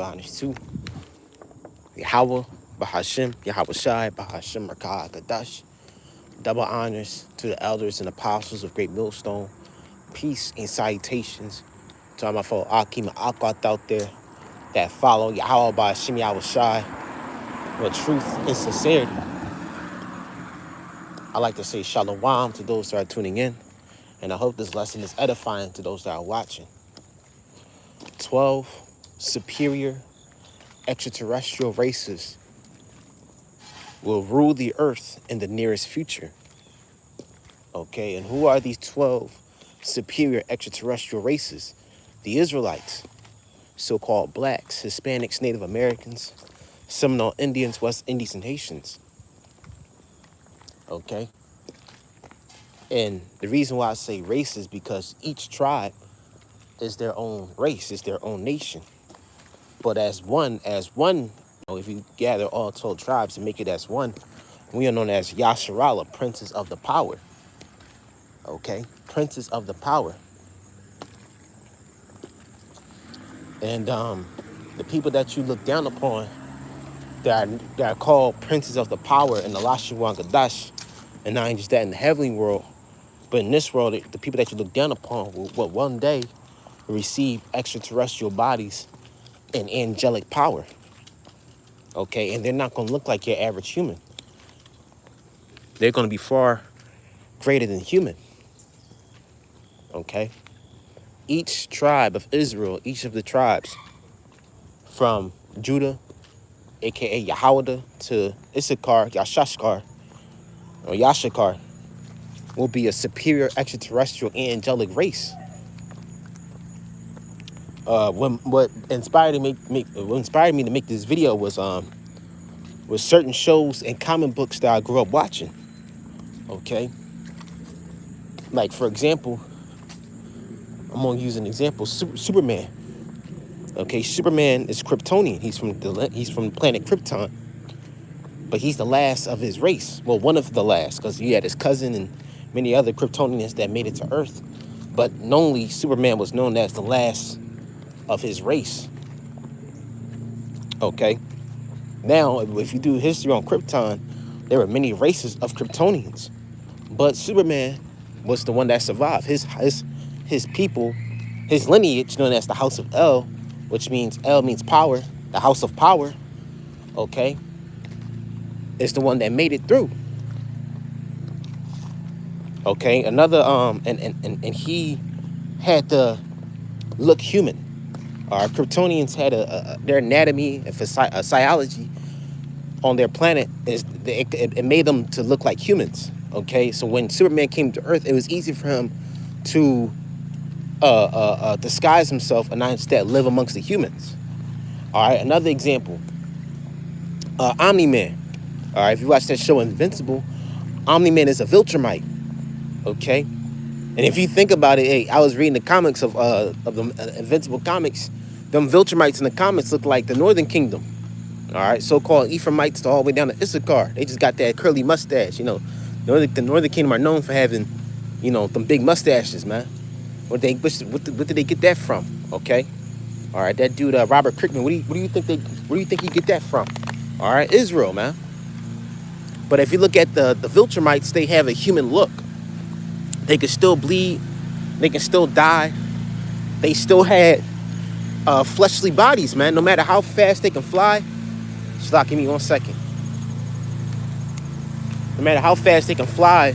give honors to Yahweh, Bahashim, Yahweh Shai, Bahashim, Rakah, Kadash. Double honors to the elders and apostles of Great Millstone. Peace and salutations to all my fellow Akim and Akat out there that follow Yahweh Bahashim, Yahweh Shai with truth and sincerity. I like to say shalom to those that are tuning in, and I hope this lesson is edifying to those that are watching. 12 superior extraterrestrial races will rule the earth in the nearest future. Okay, and who are these 12 superior extraterrestrial races? The Israelites, so-called blacks, Hispanics, Native Americans, Seminole Indians, West Indies, and Haitians. Okay, and the reason why I say race is because each tribe is their own race, is their own nation. But as one, if you gather all 12 tribes and make it as one, we are known as Yasharala, princes of the power. Okay, princes of the power. And the people that you look down upon that are called princes of the power in the Lashuwan Gadash, and not just that in the heavenly world, but in this world, the people that you look down upon will one day receive extraterrestrial bodies and angelic power. Okay, and they're not going to look like your average human. They're going to be far greater than human. Okay, each tribe of Israel, each of the tribes from Judah, aka Yahawada, to Issachar, Yashashkar, or Yashakar, will be a superior extraterrestrial angelic race. What inspired me to make this video was certain shows and comic books that I grew up watching. Okay, like for example, I'm gonna use an example: Superman. Okay, Superman is Kryptonian. He's from the planet Krypton, but he's the last of his race. Well, one of the last, because he had his cousin and many other Kryptonians that made it to Earth. But only Superman was known as the last of his race. Okay. Now, if you do history on Krypton, there were many races of Kryptonians, but Superman was the one that survived. His people, his lineage, known as the House of El, which means El means power, the House of Power. Okay, is the one that made it through. Okay, another and he had to look human. Kryptonians had their anatomy and physiology on their planet it made them to look like humans. Okay, so when Superman came to Earth, it was easy for him to disguise himself and not instead live amongst the humans. All right, another example, Omni-Man. All right, if you watch that show Invincible, Omni-Man is a Viltrumite. Okay, and if you think about it, hey, I was reading the comics of the Invincible comics. Them Viltrumites in the comics look like the Northern Kingdom. All right, so-called Ephraimites all the way down to Issachar. They just got that curly mustache. You know, the Northern Kingdom are known for having, them big mustaches, man. What did they get that from? Okay, all right, that dude Robert Kirkman. Where do you think he get that from? All right, Israel, man. But if you look at the Viltrumites, they have a human look. They can still bleed. They can still die. They still had fleshly bodies, man. No matter how fast they can fly. Stop, give me 1 second. No matter how fast they can fly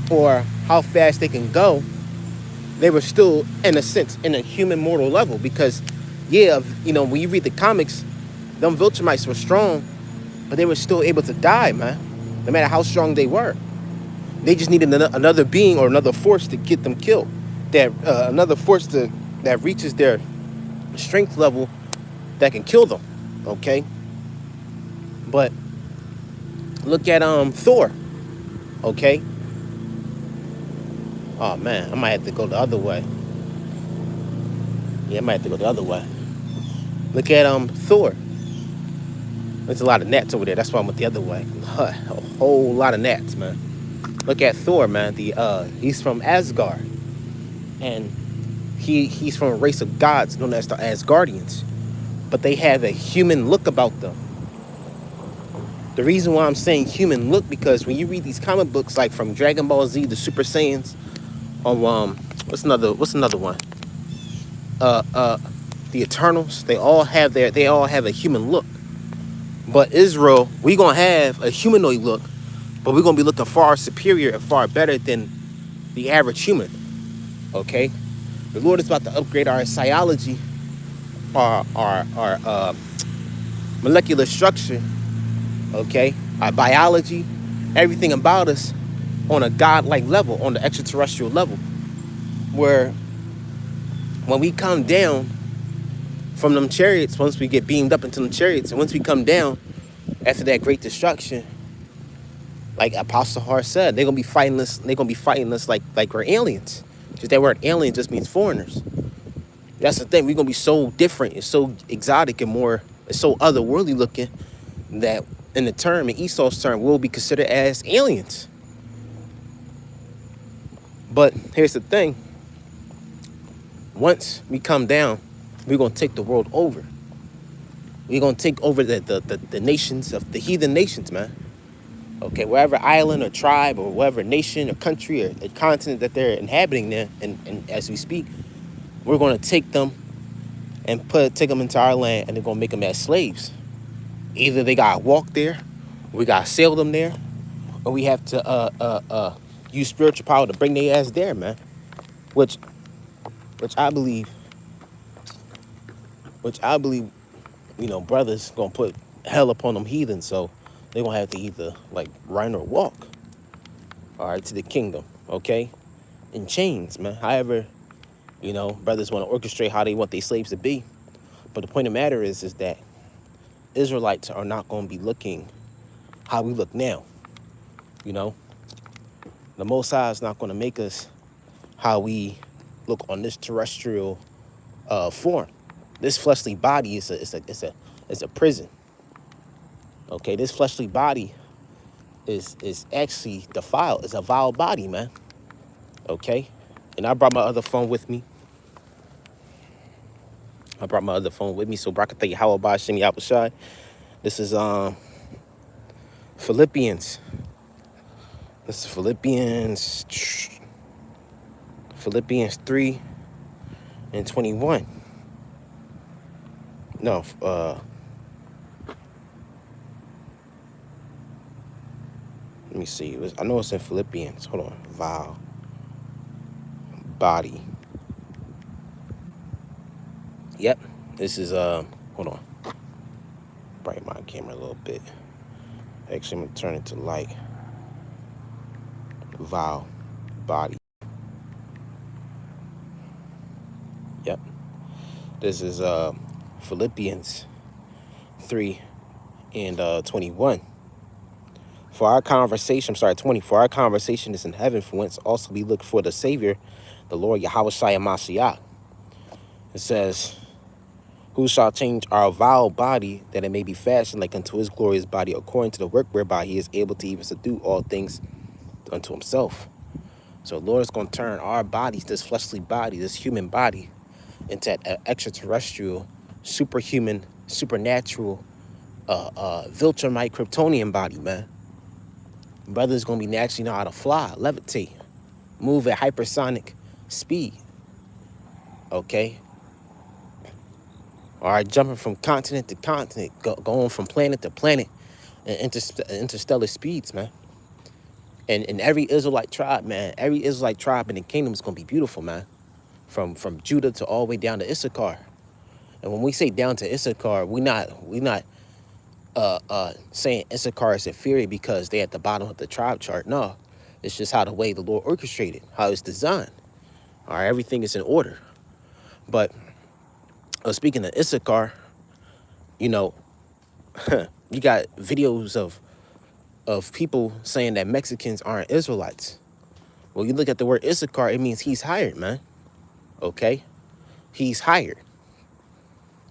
or how fast they can go, they were still, in a sense, in a human mortal level. Because, when you read the comics, them Viltrumites were strong, but they were still able to die, man. No matter how strong they were. They just needed another being or another force to get them killed. Another force that reaches their strength level that can kill them. Okay? But look at Thor. Okay? Oh man, I might have to go the other way. Yeah, I might have to go the other way. Look at Thor. There's a lot of gnats over there. That's why I went the other way. A whole lot of gnats, man. Look at Thor, man. He's from Asgard, and he's from a race of gods known as the Asgardians. but they have a human look about them. The reason why I'm saying human look, because when you read these comic books, like from Dragon Ball Z, the Super Saiyans, or what's another one? Uh, uh, the Eternals. They all have a human look. But Israel, we gonna have a humanoid look, but we're gonna be looking far superior and far better than the average human. Okay, the Lord is about to upgrade our physiology, our molecular structure. Okay, our biology, everything about us on a godlike level, on the extraterrestrial level, where when we come down from them chariots, once we get beamed up into them chariots, and once we come down after that great destruction, like Apostle Har said, they're gonna be fighting us. They're gonna be fighting us like we're aliens. Just that word alien just means foreigners. That's the thing. We're gonna be so different and so exotic and more, it's so otherworldly looking that in the term, in Esau's term, we'll be considered as aliens. But here's the thing. Once we come down, we're gonna take the world over. We're gonna take over the nations of the heathen nations, man. Okay, wherever island or tribe or whatever nation or country or a continent that they're inhabiting there, and as we speak, we're going to take them and take them into our land, and they're going to make them as slaves. Either they got to walk there, we got to sail them there, or we have to use spiritual power to bring their ass there, man. Which I believe, brothers going to put hell upon them heathens, so they're going to have to either, like, run or walk, all right, to the kingdom, okay? In chains, man. However, brothers want to orchestrate how they want their slaves to be. But the point of the matter is that Israelites are not going to be looking how we look now, The Most High is not going to make us how we look on this terrestrial form. This fleshly body is a prison. Okay, this fleshly body is actually defiled. It's a vile body, man. Okay, and I brought my other phone with me. So Brakatay Hawabah Shimi Apashai. This is Philippians. This is Philippians 3 and 21. No, let me see. I know it's in Philippians. Hold on. Vile body. Yep. This is hold on. Brighten my camera a little bit. Actually, I'm gonna turn it to light. Vile body. Yep. This is Philippians 3 and 21. 20. For our conversation is in heaven, from whence also we look for the Savior, the Lord Yahushua Mashiach. It says, who shall change our vile body, that it may be fashioned like unto his glorious body, according to the work whereby he is able to even subdue all things unto himself. So the Lord is going to turn our bodies, this fleshly body, this human body, into an extraterrestrial, superhuman, supernatural, Viltrumite Kryptonian body, man. Brother's going to be naturally know how to fly, levitate, move at hypersonic speed. Okay? All right, jumping from continent to continent, going from planet to planet, and interstellar speeds, man. And every Israelite tribe, man, every Israelite tribe in the kingdom is going to be beautiful, man. From Judah to all the way down to Issachar. And when we say down to Issachar, we not saying Issachar is inferior because they're at the bottom of the tribe chart. No, it's just how the way the Lord orchestrated, how it's designed. All right, everything is in order. But speaking of Issachar, you got videos of people saying that Mexicans aren't Israelites. Well, you look at the word Issachar, it means he's hired, man. Okay, he's hired.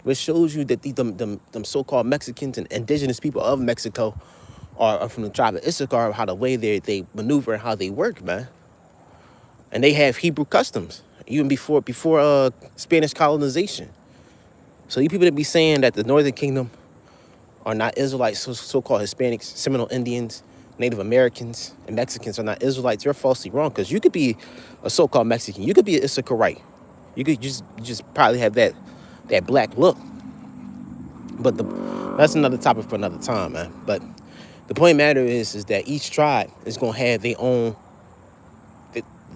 Which shows you that them so-called Mexicans and indigenous people of Mexico are from the tribe of Issachar, how the way they maneuver and how they work, man. And they have Hebrew customs, even before Spanish colonization. So you people that be saying that the Northern Kingdom are not Israelites, so-called Hispanics, Seminole Indians, Native Americans, and Mexicans are not Israelites, you're falsely wrong. Because you could be a so-called Mexican. You could be an Issacharite. You could just probably have that black look. But that's another topic for another time, man. But the point matter is that each tribe is gonna have their own.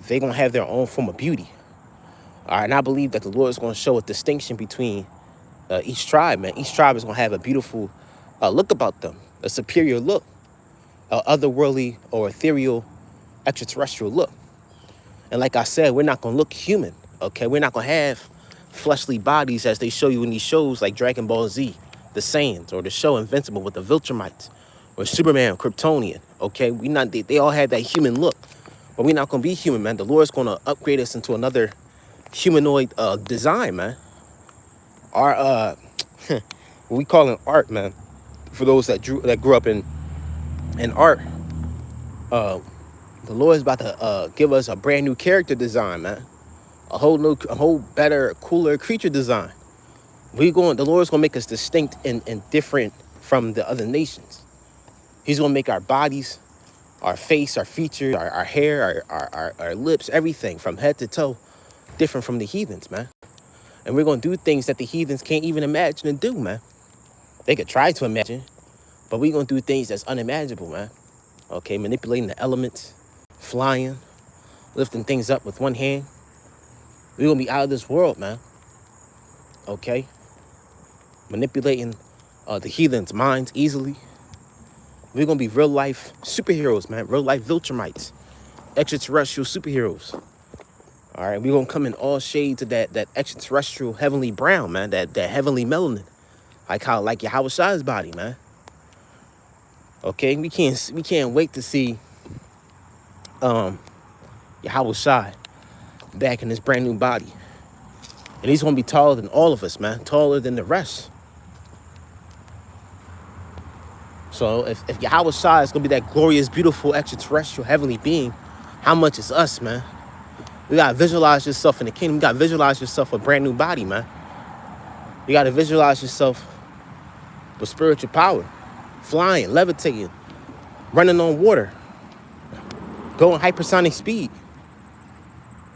They're gonna have their own form of beauty. All right, and I believe that the Lord is gonna show a distinction between each tribe, man. Each tribe is gonna have a beautiful look about them, a superior look, otherworldly or ethereal, extraterrestrial look. And like I said, we're not gonna look human. Okay, we're not gonna have fleshly bodies as they show you in these shows like Dragon Ball Z, the Saiyans, or the show Invincible with the Viltrumites, or Superman, Kryptonian. Okay, they all had that human look, but we're not gonna be human, man. The Lord's gonna upgrade us into another humanoid design, man. Our what we call it art, man. For those that grew up in art, the Lord is about to give us a brand new character design, man. A whole better, cooler creature design. The Lord's gonna make us distinct and different from the other nations. He's gonna make our bodies, our face, our features, our hair, our lips, everything from head to toe different from the heathens, man. And we're gonna do things that the heathens can't even imagine and do, man. They could try to imagine, but we're gonna do things that's unimaginable, man. Okay, manipulating the elements, flying, lifting things up with one hand. We're gonna be out of this world, man. Okay, manipulating the heathens' minds easily. We're gonna be real life superheroes, man. Real life Viltrumites, extraterrestrial superheroes. All right, we're gonna come in all shades of that extraterrestrial heavenly brown, man. That heavenly melanin, like Yahweh Shai's body, man. Okay, we can't wait to see Yahweh Shai back in his brand new body. And he's gonna be taller than all of us, man. Taller than the rest. So if Yahweh Shai is gonna be that glorious, beautiful, extraterrestrial, heavenly being, how much is us, man? You gotta visualize yourself in the kingdom. You gotta visualize yourself a brand new body, man. You gotta visualize yourself with spiritual power, flying, levitating, running on water, going hypersonic speed.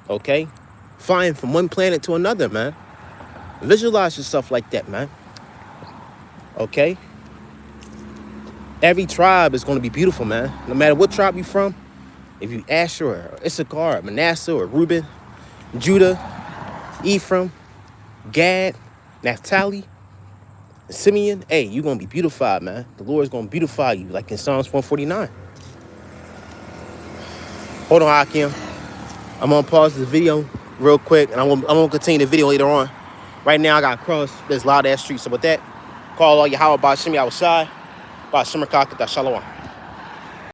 Okay, flying from one planet to another, man. Visualize yourself like that, man. Okay. Every tribe is going to be beautiful, man. No matter what tribe you're from, if you Asher or Issachar or Manasseh or Reuben, Judah, Ephraim, Gad, Naphtali, Simeon, hey, you're going to be beautified, man. The Lord's going to beautify you like in Psalms 149. Hold on, Hakim. I'm going to pause this video real quick, and I'm going to continue the video later on. Right now, I got to cross this loud-ass street. So with that, call all Yahweh Ba'Shem Yahweh Shai, Ba'Shem Rakak, Shalom.